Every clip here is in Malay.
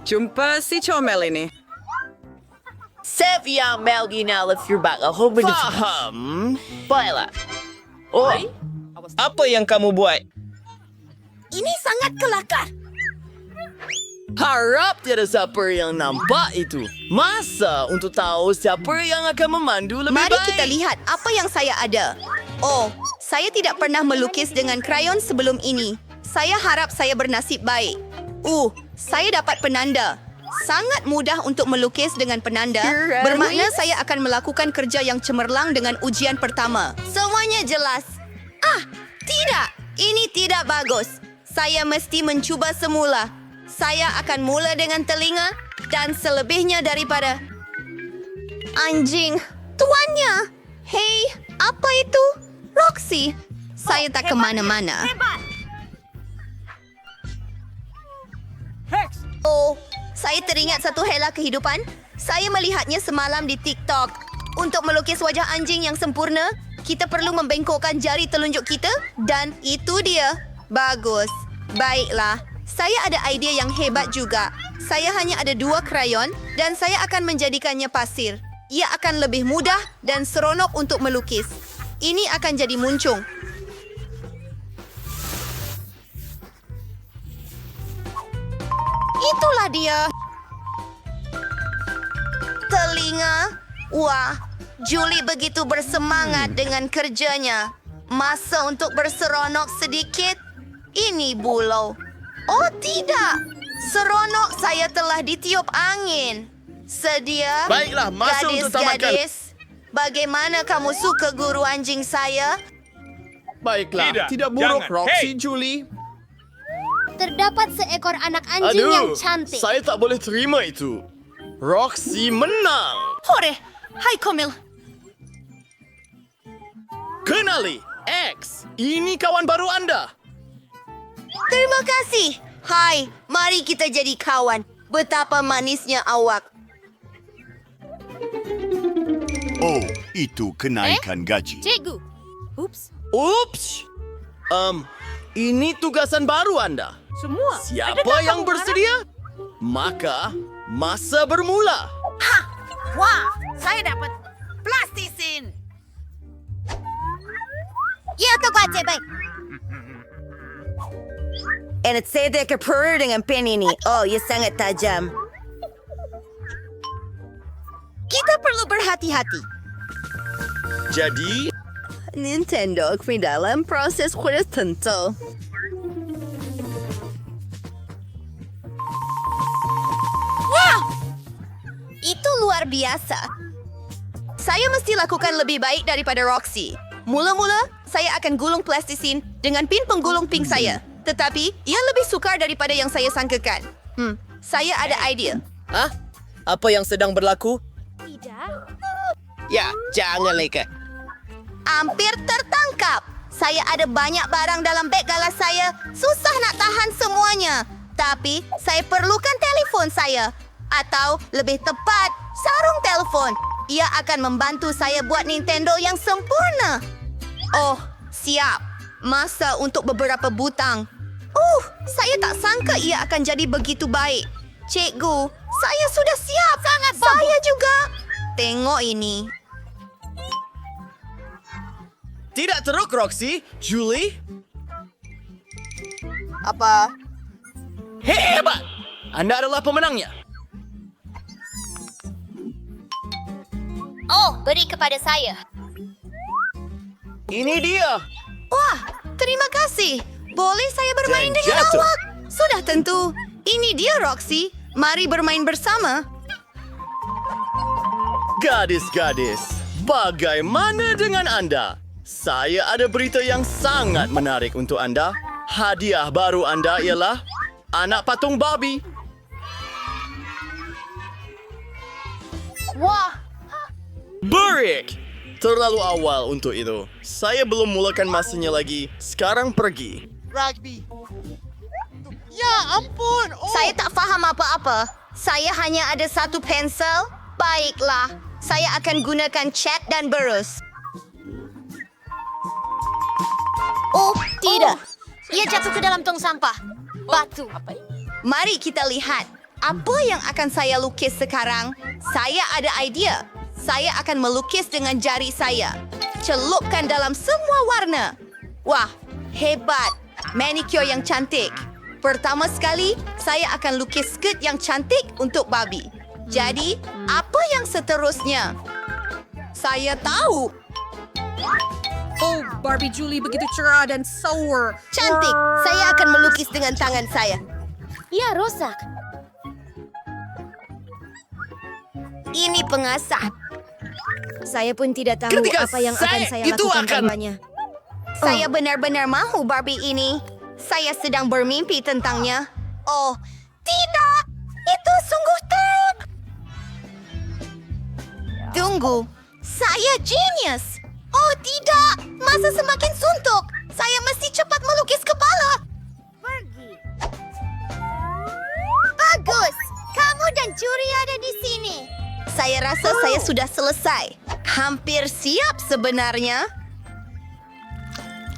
Jumpa si comel ini. Save yang Mel ginala feedback ako Faham. Baiklah. Oh, Apa yang kamu buat? ini sangat kelakar. Harap tiada siapa yang nampak itu. Masa untuk tahu siapa yang akan memandu lebih Mari baik. kita lihat apa yang saya ada. Oh, saya tidak pernah melukis dengan krayon sebelum ini. Saya harap saya bernasib baik. Saya dapat penanda. Sangat mudah untuk melukis dengan penanda. Bermakna saya akan melakukan kerja yang cemerlang dengan ujian pertama. Semuanya jelas. Tidak. Ini tidak bagus. Saya mesti mencuba semula. Saya akan mula dengan telinga dan selebihnya daripada anjing. Tuannya. Hei, apa itu? Roxy. Saya tak kemana-mana. Oh, saya teringat satu hela kehidupan. Saya melihatnya semalam di TikTok. Untuk melukis wajah anjing yang sempurna, kita perlu membengkokkan jari telunjuk kita dan itu dia. Bagus. Baiklah. Saya ada idea yang hebat juga. Saya hanya ada 2 krayon dan saya akan menjadikannya pasir. Ia akan lebih mudah dan seronok untuk melukis. Ini akan jadi muncung. Itulah dia. Telinga. Wah, Julie begitu bersemangat dengan kerjanya. Masa untuk berseronok sedikit. Ini bulau. Oh tidak. Seronok saya telah ditiup angin. Sedia? Baiklah, masa untuk tamatkan. Gadis, bagaimana kamu suka guru anjing saya? Baiklah, tidak buruk, jangan. Roxy, Hey! Julie. Terdapat seekor anak anjing yang cantik. saya tak boleh terima itu. Roxy menang. Hore, hai Komil. Kenali, X. Ini kawan baru anda. Terima kasih. Hai, mari kita jadi kawan. Betapa manisnya awak. Oh, itu kenaikan gaji. Cikgu. Ups. Ups. Ini tugasan baru anda. Semua. Siapa yang bersedia? Maka, masa bermula. Wah, saya dapat plastisin. Ya, tu kuat, baik. And saya dekat perlu dengan pen ini. Oh, ia sangat tajam. Kita perlu berhati-hati. Jadi, Nintendo kami dalam proses kuda tentu. Wow! Itu luar biasa. Saya mesti lakukan lebih baik daripada Roxy. Mula-mula, saya akan gulung plastisin dengan pin penggulung pink saya. Tetapi, ia lebih sukar daripada yang saya sangkakan. Saya ada idea. hah? Apa yang sedang berlaku? Tidak. Ya, jangan leka. Hampir tertangkap. Saya ada banyak barang dalam beg galas saya. Susah nak tahan semuanya. Tapi, saya perlukan telefon saya. Atau, lebih tepat, sarung telefon. Ia akan membantu saya buat Nintendo yang sempurna. Oh, siap. Masa untuk beberapa butang. Saya tak sangka ia akan jadi begitu baik. Cikgu, saya sudah siap. Sangat bagus. Saya juga. Tengok ini. Tidak teruk, Roxy. Julie? Apa? Hebat! Anda adalah pemenangnya. Oh, beri kepada saya. Ini dia. Wah, terima kasih. Boleh saya bermain Dan dengan jatuh. awak? Sudah tentu. Ini dia, Roxy. Mari bermain bersama. Gadis-gadis, bagaimana dengan anda? Saya ada berita yang sangat menarik untuk anda. Hadiah baru anda ialah anak patung Barbie. Wah, Break! Terlalu awal untuk itu. Saya belum mulakan masanya lagi. Sekarang pergi. Saya tak faham apa-apa. Saya hanya ada satu pensel. Baiklah. Saya akan gunakan cat dan berus. oh, tidak. Ia jatuh ke dalam tong sampah. Batu. Mari kita lihat. Apa yang akan saya lukis sekarang? Saya ada idea. Saya akan melukis dengan jari saya. Celupkan dalam semua warna. Wah, hebat. Manicure yang cantik. Pertama sekali, saya akan lukis skirt yang cantik untuk Barbie. Jadi, apa yang seterusnya? Saya tahu. Oh, Barbie Julie begitu cerah dan sour. Cantik. Saya akan melukis dengan tangan saya. Ya, rosak. Ini pengasah. Saya pun tidak tahu Ketika apa yang akan saya lakukan tanpanya. Saya benar-benar mahu Barbie ini. Saya sedang bermimpi tentangnya. Oh, tidak. Itu sungguh teruk. Tunggu. Saya genius. Oh, tidak. Masa semakin suntuk. Saya mesti cepat melukis kepala. Bagus. Kamu dan Curi ada di sini. Saya rasa saya sudah selesai. Hampir siap sebenarnya.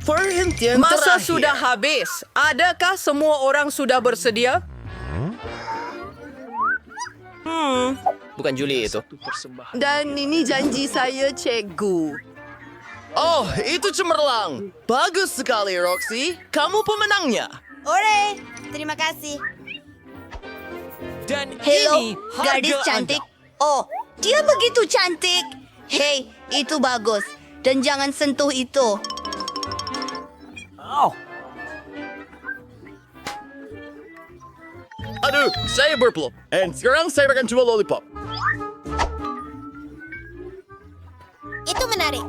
Perhentian Masa terakhir. sudah habis. Adakah semua orang sudah bersedia? Bukan Julie itu. Dan ini janji saya, cikgu. Oh, itu cemerlang. Bagus sekali, Roxy. Kamu pemenangnya. Ore, terima kasih. Dan Hello, ini gadis harga cantik. Anda. Oh, dia begitu cantik. Hei, itu bagus. Dan jangan sentuh itu. Aduh, saya berpeluk. And sekarang saya akan coba lollipop. Itu menarik.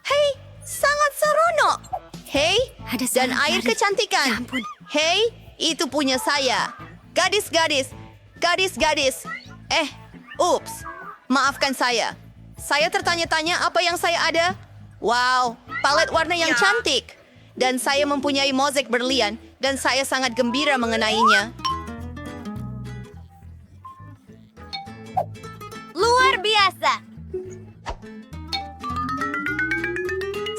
Hei, sangat seronok. Hei, Ada dan sangat air jari. kecantikan. Ya ampun. Hei, itu punya saya. Gadis-gadis, gadis-gadis. Ups, maafkan saya. Saya tertanya-tanya apa yang saya ada. Wow, palet warna yang cantik. Dan saya mempunyai mozaik berlian dan saya sangat gembira mengenainya. Luar biasa.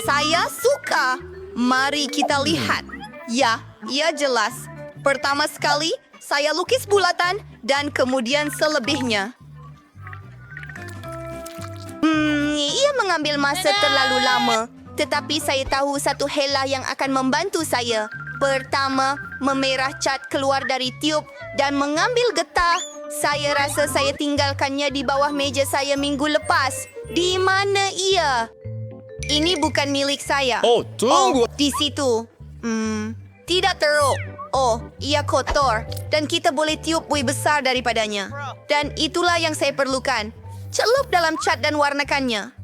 Saya suka. Mari kita lihat. Ya, ia jelas. Pertama sekali, saya lukis bulatan dan kemudian selebihnya. Ia mengambil masa terlalu lama. Tetapi saya tahu satu hela yang akan membantu saya. Pertama, memerah cat keluar dari tiub dan mengambil getah. Saya rasa saya tinggalkannya di bawah meja saya minggu lepas. Di mana ia? Ini bukan milik saya. Oh, tunggu. Di situ. Tidak teruk. Oh, ia kotor. Dan kita boleh tiup buih besar daripadanya. Dan itulah yang saya perlukan. Celup dalam cat dan warnakannya.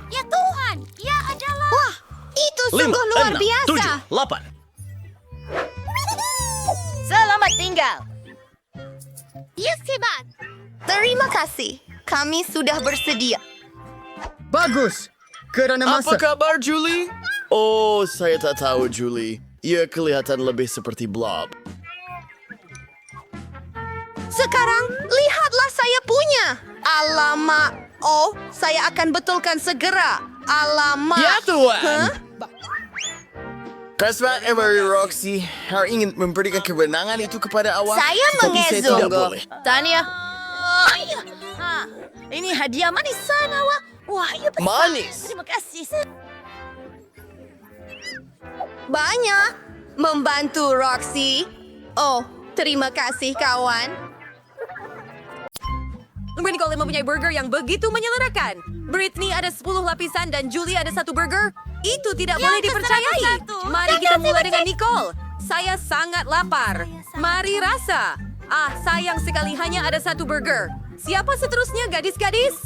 Ya Tuhan, ia adalah... Wah, itu 5, sungguh luar 6, biasa. 7, 8. Selamat tinggal. Yes, hebat. Terima kasih. Kami sudah bersedia. Bagus. Kerana Apa kabar, Julie? Oh, saya tak tahu, Julie. Ia kelihatan lebih seperti blob. Sekarang, lihatlah saya punya. Alamak. Oh, saya akan betulkan segera. Alamak. Ya, Tuan. Hah? Kasmat Emery Roxy, hari ingin memberikan kewenangan itu kepada awak. Saya Tapi saya mengezong. tidak boleh. Tania. Ini hadiah manis sana, Wak. Wah, ia besar. Manis. Terima kasih. Banyak. Membantu, Roxy. Oh, terima kasih, kawan. Nicole mempunyai burger yang begitu menyelerahkan. Britney ada 10 lapisan dan Julie ada 1 burger. Itu tidak boleh dipercayai. Mari kita mulai dengan Nicole. Saya sangat lapar. Mari rasa. Sayang sekali hanya ada 1 burger. Siapa seterusnya, gadis-gadis?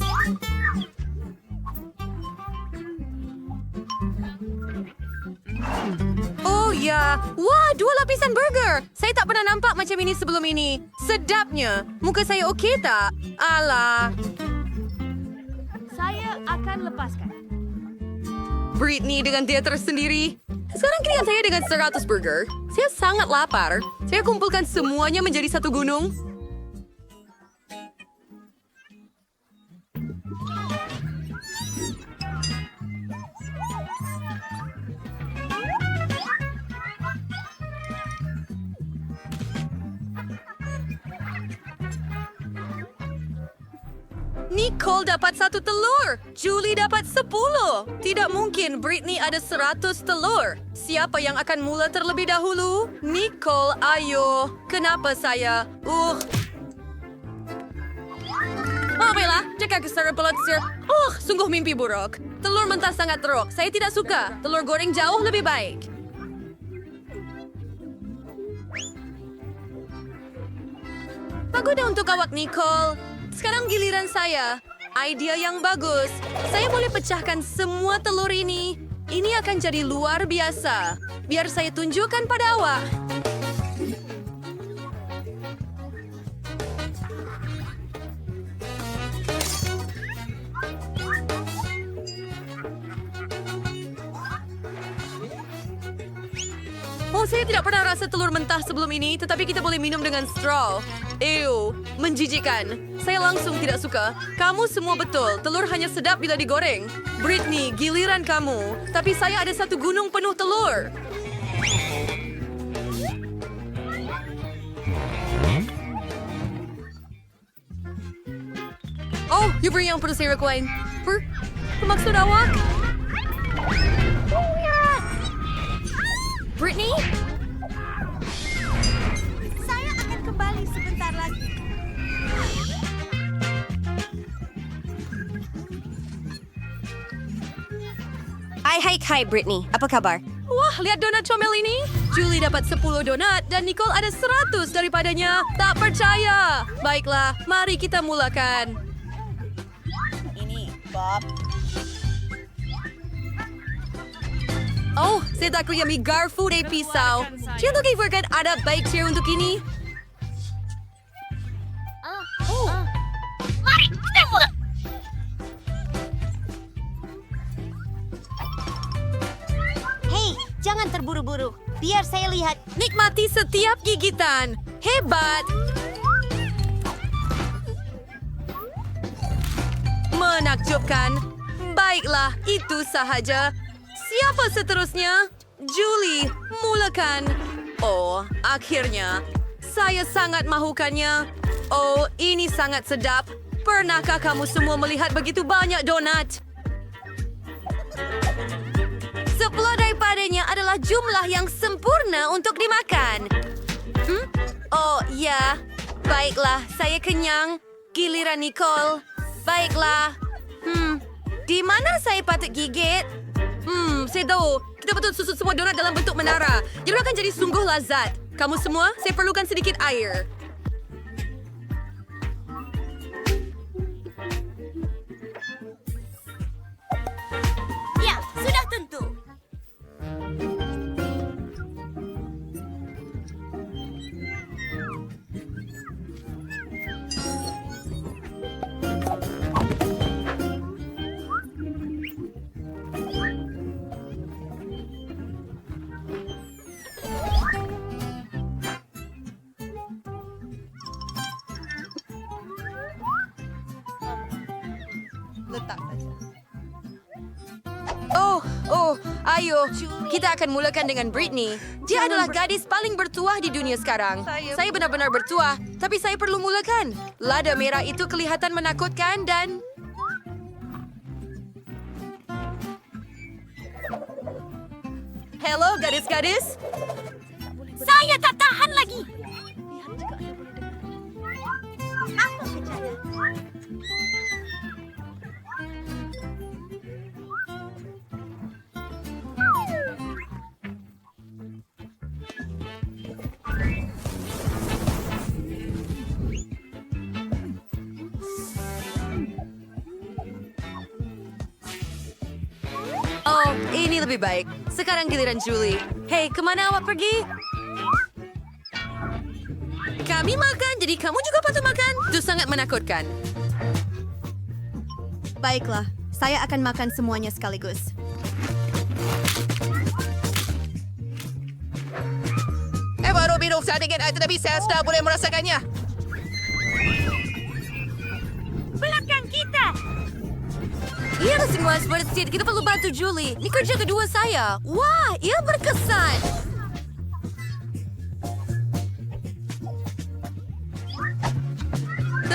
Oh ya, wah 2 lapisan burger. Saya tak pernah nampak macam ini sebelum ini. Sedapnya. Muka saya okey tak? Alah. Saya akan lepaskan. Britney dengan teater sendiri. Sekarang giliran saya dengan 100 burger. Saya sangat lapar. Saya kumpulkan semuanya menjadi 1 gunung. Nicole dapat 1 telur. Julie dapat 10. Tidak mungkin Britney ada 100 telur. Siapa yang akan mula terlebih dahulu? Nicole, ayo. Kenapa saya? Baiklah, jika keseru pelatsir. Sungguh mimpi buruk. Telur mentah sangat teruk. Saya tidak suka. Telur goreng jauh lebih baik. Pagoda untuk awak, Nicole. Sekarang giliran saya. Idea yang bagus. Saya boleh pecahkan semua telur ini. Ini akan jadi luar biasa. Biar saya tunjukkan pada awak. Saya tidak pernah rasa telur mentah sebelum ini, tetapi kita boleh minum dengan straw. Ew, menjijikkan. Saya langsung tidak suka. Kamu semua betul, telur hanya sedap bila digoreng. Britney, giliran kamu. Tapi saya ada 1 gunung penuh telur. You beri yang perlu saya require. Bermaksud awak? Britney? Saya akan kembali sebentar lagi. Hai Britney, apa kabar? Wah, lihat donat comel ini. Julie dapat 10 donat dan Nicole ada 100 daripadanya. Tak percaya. Baiklah, mari kita mulakan. Ini, Bob. Saya tak kaya garfu de pisau. Siapa kaiverkan ada baik share untuk ini? Mari, kita mulai. Hei, jangan terburu-buru. Biar saya lihat. Nikmati setiap gigitan. Hebat. Menakjubkan. Baiklah, itu sahaja. Siapa seterusnya? Julie, mulakan. Akhirnya. Saya sangat mahukannya. Ini sangat sedap. Pernahkah kamu semua melihat begitu banyak donat? 10 daripadanya adalah jumlah yang sempurna untuk dimakan. Ya. Baiklah, saya kenyang. Giliran Nicole. Baiklah. Di mana saya patut gigit? Saya tahu. Kita betul susut semua donat dalam bentuk menara. Jadi akan jadi sungguh lazat. Kamu semua, saya perlukan sedikit air. Ya, sudah tentu. Ayo, kita akan mulakan dengan Britney. Dia adalah gadis paling bertuah di dunia sekarang. Saya benar-benar bertuah, tapi saya perlu mulakan. Lada merah itu kelihatan menakutkan dan... Halo, gadis-gadis. Saya tak tahan lagi. Apa kejadian? Ini lebih baik. Sekarang giliran Julie. Hei, kemana awak pergi? Kami makan, jadi kamu juga patut makan. Itu sangat menakutkan. Baiklah, saya akan makan semuanya sekaligus. Baru minum sedikit air tetapi saya sudah boleh merasakannya. Belakang kita. Ia semua seperti kita perlu bantu Julie. Ini kerja kedua saya. Wah, ia berkesan.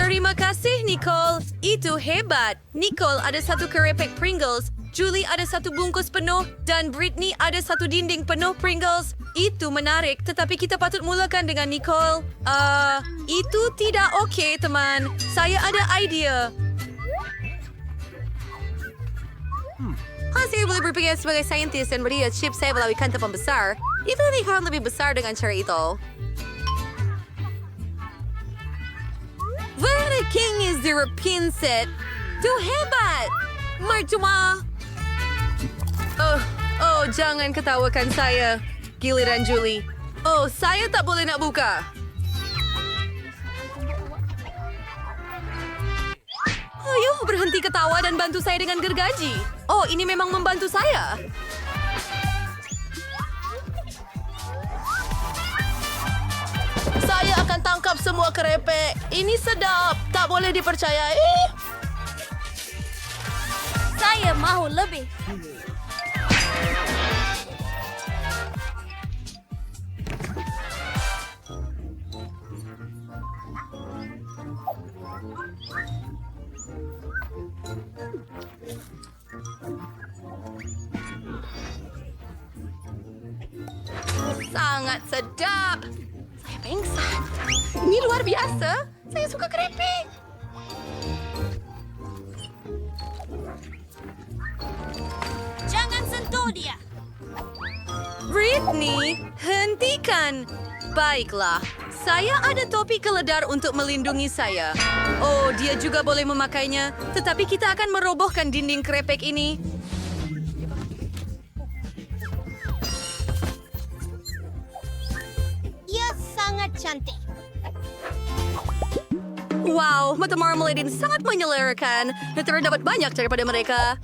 Terima kasih, Nicole. Itu hebat. Nicole ada satu kerepek Pringles, Julie ada satu bungkus penuh, dan Britney ada satu dinding penuh Pringles. Itu menarik, tetapi kita patut mulakan dengan Nicole. Itu tidak okey, teman. Saya ada idea. Saya boleh berpikir sebagai saintis dan beri chip saya melalui kanta pembesar. Itu akan lebih besar dengan cara itu. Very King is the pinset. Tu hebat. Marcuma. Oh, jangan ketawakan saya. Giliran Julie. Oh, saya tak boleh nak buka. Ayo, berhenti ketawa dan bantu saya dengan gergaji. Oh, ini memang membantu saya. Saya akan tangkap semua kerepek. Ini sedap. Tak boleh dipercayai. Saya mahu lebih. Sangat sedap. Saya pingsan. Ini luar biasa. Saya suka kerepek. Jangan sentuh dia. Britney, hentikan. Baiklah, saya ada topi keledar untuk melindungi saya. Oh, dia juga boleh memakainya. Tetapi kita akan merobohkan dinding kerepek ini. Ia sangat cantik. Wow, mata marmalade sangat menyelerakan. Dan terdapat banyak daripada mereka.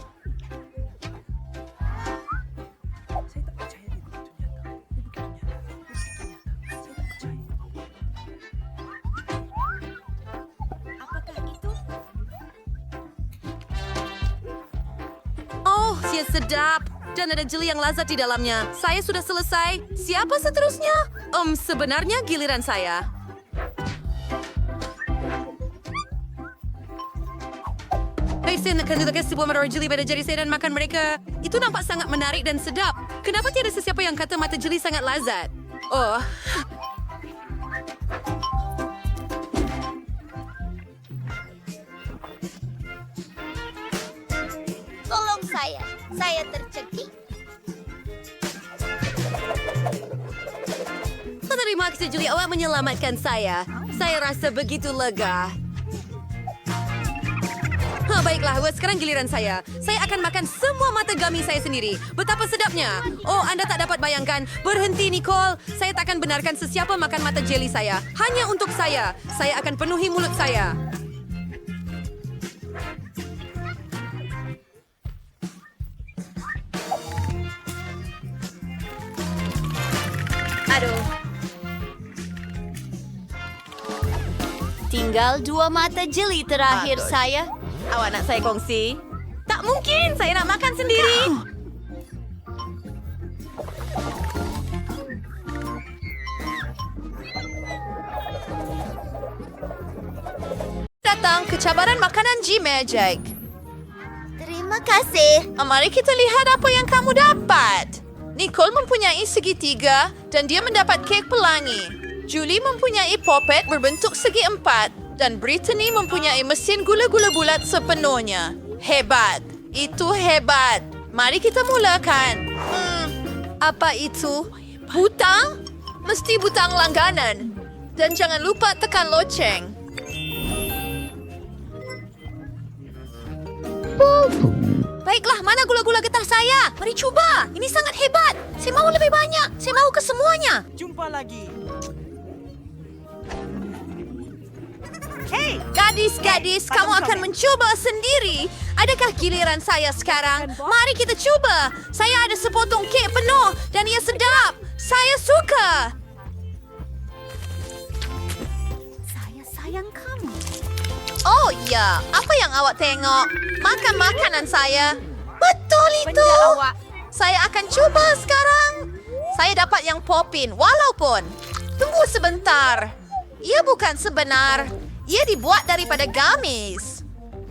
Oh, dia sedap. Dan ada jeli yang lazat di dalamnya. Saya sudah selesai. Siapa seterusnya? Sebenarnya giliran saya. Saya akan letakkan sebuah mata jeli pada jari saya dan makan mereka. Itu nampak sangat menarik dan sedap. Kenapa tiada sesiapa yang kata mata jeli sangat lazat? Oh. Tolong saya. Saya tercekik. Terima kasih, Julie. Awak menyelamatkan saya. Saya rasa begitu lega. Baiklah, sekarang giliran saya. Saya akan makan semua mata gummy saya sendiri. Betapa sedapnya. Oh, Anda tak dapat bayangkan. Berhenti, Nicole. Saya tak akan benarkan sesiapa makan mata jelly saya. Hanya untuk saya. Saya akan penuhi mulut saya. Aduh. Tinggal 2 mata jeli terakhir saya. Awak nak saya kongsi? Tak mungkin. Saya nak makan sendiri. Datang kecabaran makanan G-Magic. Terima kasih. Mari kita lihat apa yang kamu dapat. Nicole mempunyai segitiga dan dia mendapat kek pelangi. Julie mempunyai poppet berbentuk segi 4 dan Brittany mempunyai mesin gula-gula bulat sepenuhnya. Hebat. Itu hebat. Mari kita mulakan. Apa itu? Butang? Mesti butang langganan. Dan jangan lupa tekan loceng. Baiklah, mana gula-gula getah saya? Mari cuba. Ini sangat hebat. Saya mahu lebih banyak. Saya mahu kesemuanya. Jumpa lagi. Hei, gadis-gadis, kamu akan mencoba sendiri. Adakah giliran saya sekarang? Mari kita coba. Saya ada sepotong kek penuh dan ia sedap. Saya suka. Saya sayang kamu. Oh ya, apa yang awak tengok? Makan makanan saya. Betul itu. Saya akan coba sekarang. Saya dapat yang popin, walaupun. Tunggu sebentar. Ia bukan sebenar. Ia dibuat daripada gamis.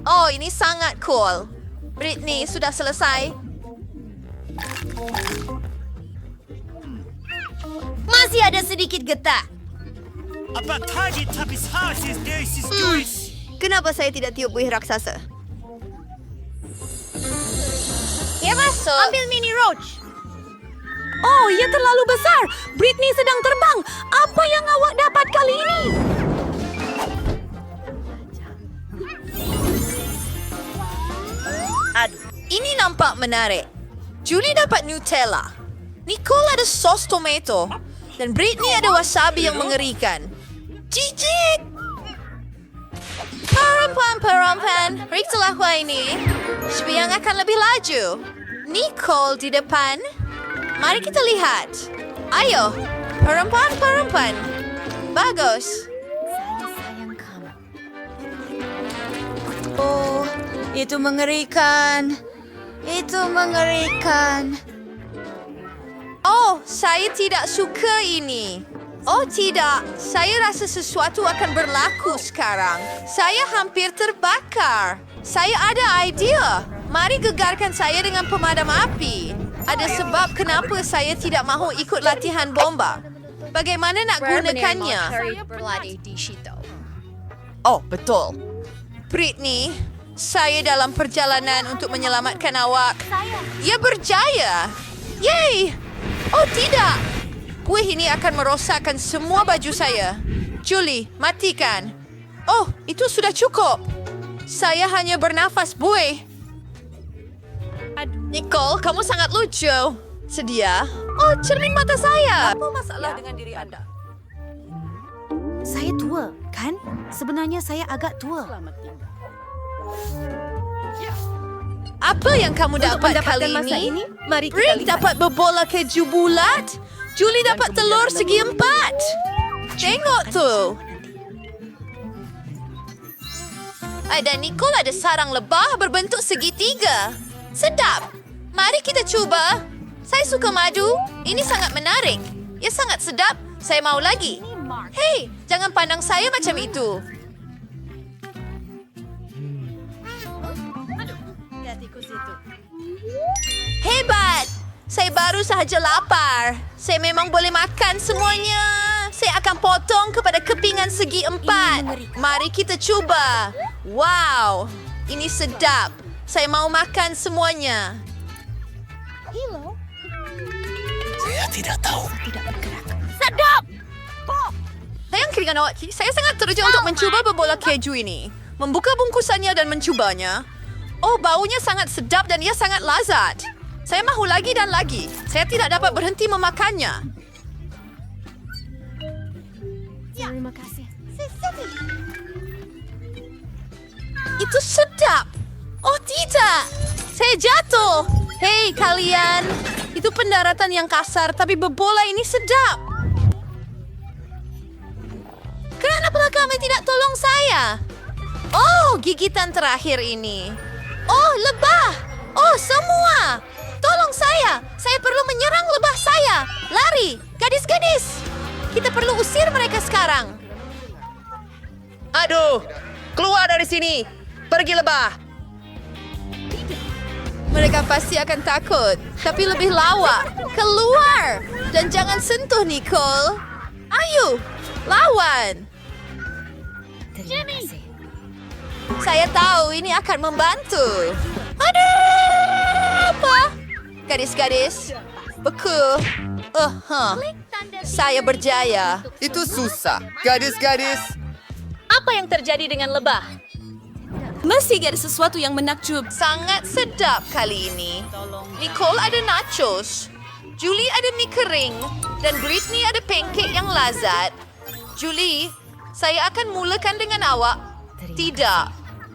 Oh, ini sangat cool. Britney, sudah selesai? Masih ada sedikit getah. Kenapa saya tidak tiup buih raksasa? Ya masuk. Ambil mini roach. Oh, ia terlalu besar. Britney sedang terbang. Apa yang awak dapat kali ini? Aduh, ini nampak menarik. Julie dapat Nutella. Nicole ada sos tomato. Dan Britney ada wasabi yang mengerikan. Jijik! Perempuan, periksalah gua ini. Yang akan lebih laju. Nicole di depan. Mari kita lihat. Ayo, perempuan. Bagus. Oh, itu mengerikan. Oh, saya tidak suka ini. Oh tidak, saya rasa sesuatu akan berlaku sekarang. Saya hampir terbakar. Saya ada idea. Mari gegarkan saya dengan pemadam api. Ada sebab kenapa saya tidak mahu ikut latihan bomba. Bagaimana nak gunakannya? Oh, betul. Britney, saya dalam perjalanan untuk menyelamatkan awak. Ia berjaya. Yeay! Oh tidak! Kuih ini akan merosakkan semua baju saya. Julie, matikan. Oh, itu sudah cukup. Saya hanya bernafas buih. Nicole, kamu sangat lucu. Sedia? Oh, cermin mata saya. Apa masalah dengan diri anda? Saya tua, kan? Sebenarnya saya agak tua. Apa yang kamu dapat kali ini? Mari kita Rick lihat. dapat berbola keju bulat. Julie dapat telur segi 4. Tengok tu. Dan Nicole ada sarang lebah berbentuk segitiga. Sedap. Mari kita cuba. Saya suka madu. Ini sangat menarik. Ia sangat sedap. Saya mau lagi. Hei, jangan pandang saya macam itu. Hebat! Saya baru sahaja lapar. Saya memang boleh makan semuanya. Saya akan potong kepada kepingan segi 4. Mari kita cuba. Wow, ini sedap. Saya mau makan semuanya. Sayang keringan awak. Saya sangat terjun untuk mencuba berbola keju ini. Membuka bungkusannya dan mencubanya. Oh, baunya sangat sedap dan ia sangat lazat. Saya mahu lagi dan lagi. Saya tidak dapat berhenti memakannya. Terima kasih. Itu sedap. Oh, tidak. Saya jatuh. Hei, kalian. Itu pendaratan yang kasar, tapi berbola ini sedap. Kenapa kami tidak tolong saya? Oh, gigitan terakhir ini. Oh, lebah. Oh, semua. Tolong saya. Saya perlu menyerang lebah saya. Lari. Gadis-gadis. Kita perlu usir mereka sekarang. Aduh, keluar dari sini. Pergi lebah. Mereka pasti akan takut, tapi lebih lawak. Keluar! Dan jangan sentuh Nicole. Ayo, lawan. Terima kasih. Saya tahu ini akan membantu. Aduh, apa? Gadis-gadis, beku. Saya berjaya. Itu susah. Gadis-gadis. Apa yang terjadi dengan lebah? Mesti ada sesuatu yang menakjub. Sangat sedap kali ini. Nicole ada nachos. Julie ada mie kering. Dan Britney ada pancake yang lazat. Julie, saya akan mulakan dengan awak. Tidak.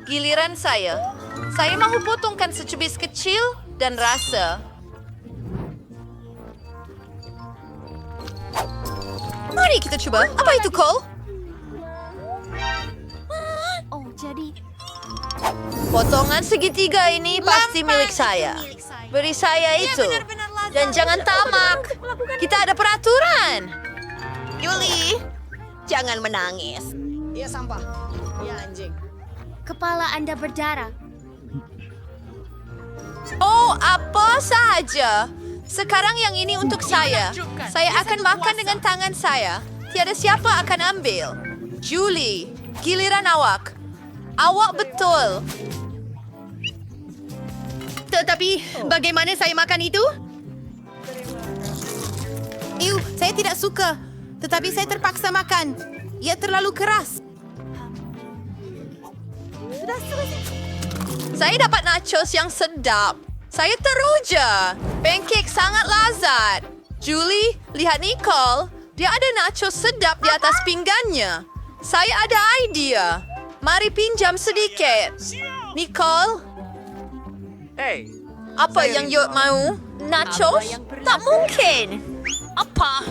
Giliran saya. Saya mahu potongkan secubis kecil dan rasa. Mari kita coba. Apa itu, Cole? Oh, jadi Potongan segitiga ini pasti milik saya. Beri saya itu. Dan jangan tamak. Kita ada peraturan. Julie, jangan menangis. Kepala Anda berdarah. Oh, apa saja. Sekarang yang ini untuk saya. Saya akan makan dengan tangan saya. Tiada siapa akan ambil. Julie, giliran awak. Awak betul. Tetapi, bagaimana saya makan itu? Saya tidak suka. Tetapi saya terpaksa makan. Ia terlalu keras. Saya dapat nachos yang sedap. Saya teruja. Pancake sangat lazat. Julie, lihat Nicole. Dia ada nachos sedap di atas pinggannya. Saya ada idea. Mari pinjam sedikit. Nicole? Apa yang you mau? Nachos? Tak mungkin. Apa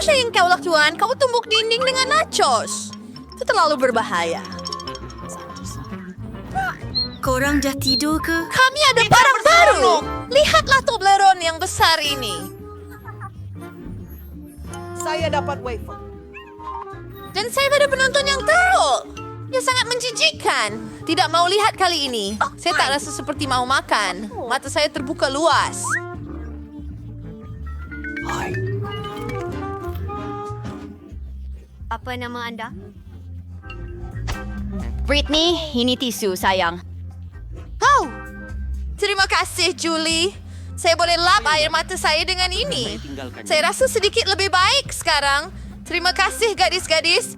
yang kau lakukan? Kau tumbuk dinding dengan nachos. Itu terlalu berbahaya. Korang dah tidur ke? Kami ada barang baru. Lihatlah Toblerone yang besar ini. Saya dapat wafer. Dan saya ada penonton yang teruk. Dia sangat menjijikkan. Tidak mau lihat kali ini. Saya tak rasa seperti mau makan. Mata saya terbuka luas. Apa nama anda? Britney, ini tisu, sayang. Oh, terima kasih, Julie. Saya boleh lap air mata saya dengan ini. Saya rasa sedikit lebih baik sekarang. Terima kasih, gadis-gadis.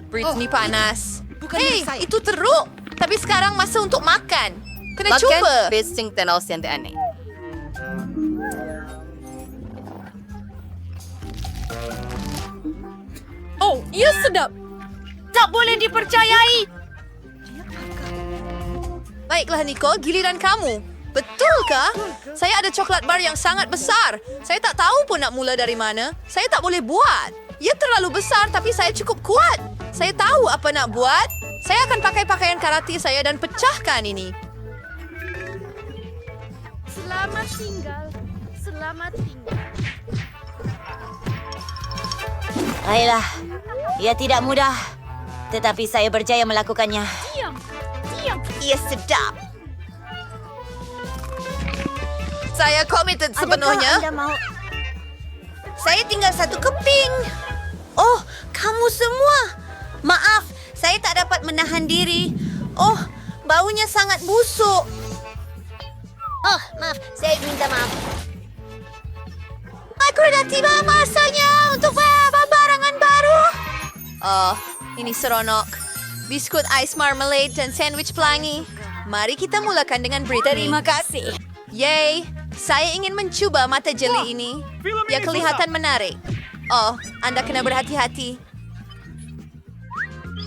Britney panas. Hei, itu teruk. Tapi sekarang masa untuk makan. Kena cuba. Besing tenau siang aneh. Oh, ia sedap. Tak boleh dipercayai. Baiklah, Nicole, giliran kamu. Betulkah? Saya ada coklat bar yang sangat besar. Saya tak tahu pun nak mula dari mana. Saya tak boleh buat. Ia terlalu besar tapi saya cukup kuat. Saya tahu apa nak buat. Saya akan pakai pakaian karate saya dan pecahkan ini. Selamat tinggal. Selamat tinggal. Ayolah, ia tidak mudah. Tetapi saya berjaya melakukannya. Diam. Diam. Ia sedap. Saya committed sepenuhnya. Adakah Anda mau? Saya tinggal satu keping. Oh, kamu semua. Maaf, saya tak dapat menahan diri. Oh, baunya sangat busuk. Oh, maaf. Saya minta maaf. Aku dah tiba masanya untuk barangan baru. Oh, ini seronok. Biskut ais marmalade dan sandwich pelangi. Mari kita mulakan dengan Britney. Terima kasih. Yeay, saya ingin mencuba mata jeli ini. Ia kelihatan menarik. Oh, Anda kena berhati-hati.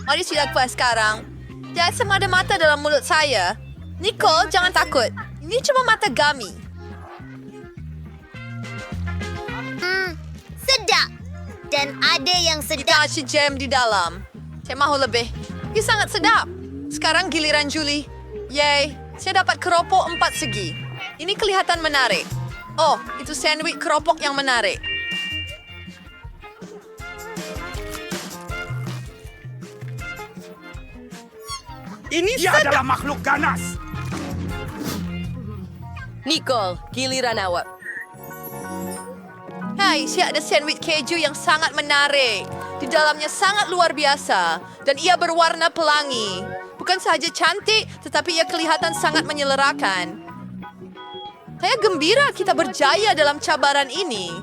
Mari sudah puas sekarang. Jangan semua ada mata dalam mulut saya. Nicole, jangan takut. Ini cuma mata gummy. Sedap. Dan ada yang Kita sedap. kasih jam di dalam. Saya mahu lebih. Ia sangat sedap. Sekarang giliran Julie. Yeay, saya dapat keropok 4 segi. Ini kelihatan menarik. Oh, itu sandwich keropok yang menarik. Dia adalah makhluk ganas. Nicole, giliran awak. Hai, saya ada sandwich keju yang sangat menarik. Di dalamnya sangat luar biasa. Dan ia berwarna pelangi. Bukan sahaja cantik, tetapi ia kelihatan sangat menyelerakan. Saya gembira kita berjaya dalam cabaran ini.